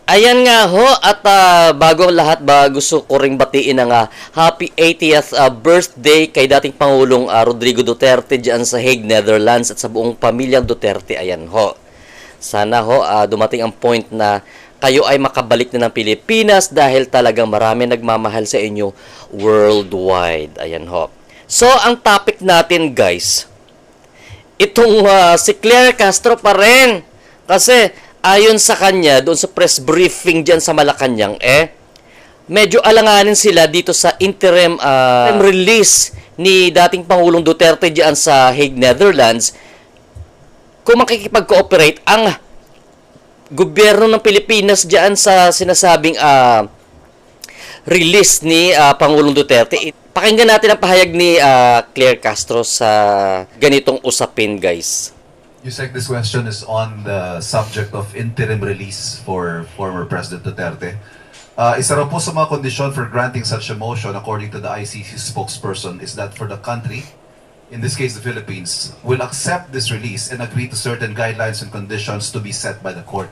Ayan nga ho, at bago ang lahat ba, gusto ko ring batiin ang happy 80th birthday kay dating Pangulong Rodrigo Duterte dyan sa Hague, Netherlands at sa buong pamilyang Duterte. Ayan ho. Sana ho, dumating ang point na kayo ay makabalik na ng Pilipinas dahil talagang marami nagmamahal sa inyo worldwide. Ayan ho. So, ang topic natin guys, itong si Claire Castro pa rin. Kasi, ayon sa kanya, doon sa press briefing dyan sa Malacanang, medyo alanganin sila dito sa interim release ni dating Pangulong Duterte dyan sa Hague, Netherlands, kung makikipag-cooperate ang gobyerno ng Pilipinas dyan sa sinasabing release ni Pangulong Duterte. Pakinggan natin ang pahayag ni Claire Castro sa ganitong usapin, guys. Yusek, this question is on the subject of interim release for former President Duterte. Isa raw po sa mga kondisyon for granting such a motion, according to the ICC spokesperson, is that for the country, in this case the Philippines, will accept this release and agree to certain guidelines and conditions to be set by the court.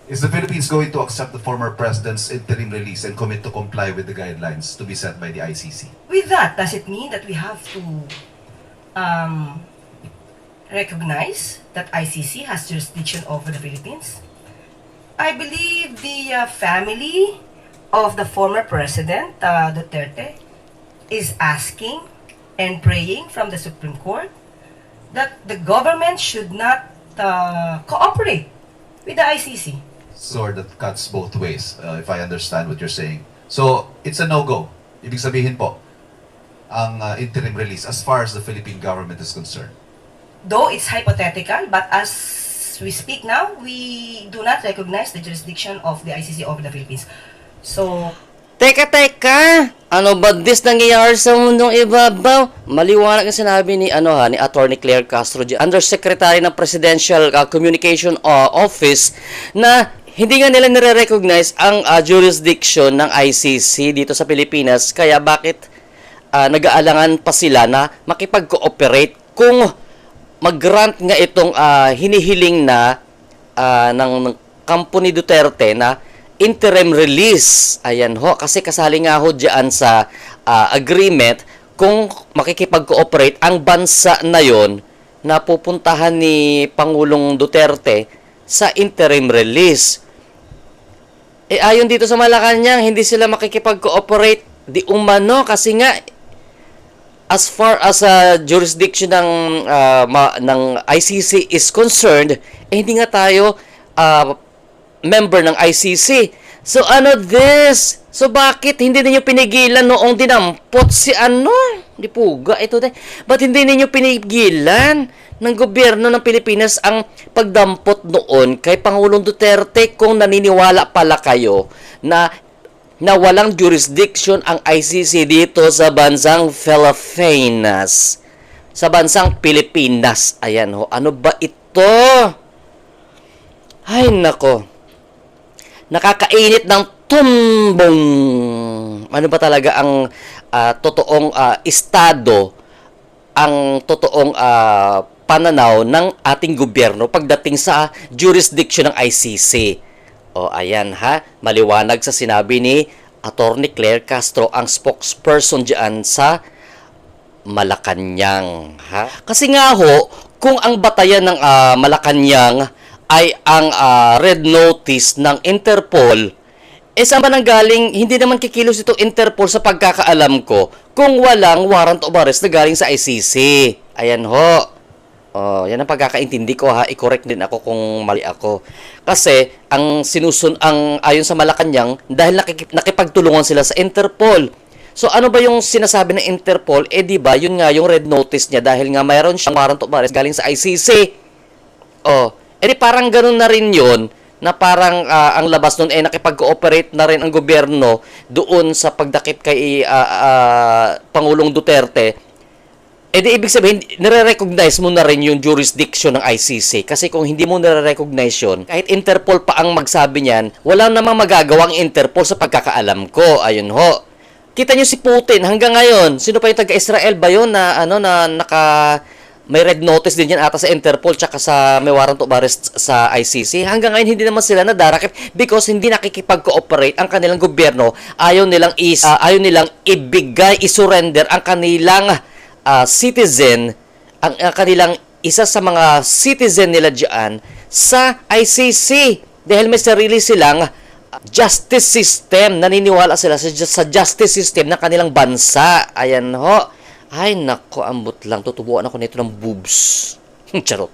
Is the Philippines going to accept the former President's interim release and commit to comply with the guidelines to be set by the ICC? With that, does it mean that we have to recognize that ICC has jurisdiction over the Philippines? I believe the family of the former President Duterte is asking and praying from the Supreme Court that the government should not cooperate with the ICC. Sword that cuts both ways, if I understand what you're saying. So, it's a no-go. Ibig sabihin po, ang interim release as far as the Philippine government is concerned. Though it's hypothetical, but as we speak now, we do not recognize the jurisdiction of the ICC over the Philippines. So, Teka! Ano ba this nangyayari sa mundong ibabaw? Maliwanag ang sinabi ni ni Attorney Claire Castro, Undersecretary ng Presidential Communication Office, na hindi nga nila nire-recognize ang jurisdiction ng ICC dito sa Pilipinas. Kaya bakit nag-aalangan pa sila na makipag-cooperate kung mag-grant nga itong hinihiling na ng kampo ni Duterte na interim release. Ayan ho, kasi kasali nga ho dyan sa agreement kung makikipag-cooperate ang bansa na yon na pupuntahan ni Pangulong Duterte sa interim release. Ayon dito sa Malacanang, hindi sila makikipag-cooperate di umano kasi nga as far as jurisdiction ng ICC is concerned, hindi nga tayo member ng ICC. So this? So bakit hindi niyo pinigilan noong dinampot si Di puga ito de. Ba't hindi niyo pinigilan ng gobyerno ng Pilipinas ang pagdampot noon kay Pangulong Duterte kung naniniwala pala kayo na walang jurisdiction ang ICC dito sa bansang Philippines. Sa bansang Pilipinas. Ayan ho. Ano ba ito? Ay nako. Nakakainit ng tumbong. Ano ba talaga ang totoong estado, ang totoong pananaw ng ating gobyerno pagdating sa jurisdiction ng ICC? O ayan ha, maliwanag sa sinabi ni Attorney Claire Castro, ang spokesperson dyan sa Malacanang. Ha? Kasi nga ho, kung ang batayan ng Malacanang ay ang red notice ng Interpol, saan ba nanggaling? Hindi naman kikilos itong Interpol sa pagkakaalam ko kung walang warrant of arrest na galing sa ICC. Ayan ho. Yan ang pagkakaintindi ko ha. I-correct din ako kung mali ako. Kasi ang ayon sa Malacanang, dahil nakipagtulungan sila sa Interpol. So ano ba yung sinasabi ng Interpol? Di ba yun nga yung red notice niya dahil nga mayroon siyang warrant of arrest galing sa ICC. Di parang ganun na rin yun na parang ang labas nun nakipag-cooperate na rin ang gobyerno doon sa pagdakip kay Pangulong Duterte. Di ibig sabihin, nire-recognize mo na rin yung jurisdiction ng ICC. Kasi kung hindi mo nire-recognize yun, kahit Interpol pa ang magsabi niyan, wala namang magagawang Interpol sa pagkakaalam ko. Ayun ho. Kita nyo si Putin hanggang ngayon. Sino pa yung taga-Israel ba yun na may red notice din yan ata sa Interpol tsaka sa may warrant of arrest sa ICC. Hanggang ngayon hindi naman sila nadarakip because hindi nakikipag-cooperate ang kanilang gobyerno. Ayaw nilang ibigay, isurrender ang kanilang citizen, ang kanilang isa sa mga citizen nila diyan sa ICC dahil may sarili silang justice system. Naniniwala sila sa justice system ng kanilang bansa. Ayan ho. Ay, nako, ambot lang. Tutubuan ako nito ng boobs. Charot.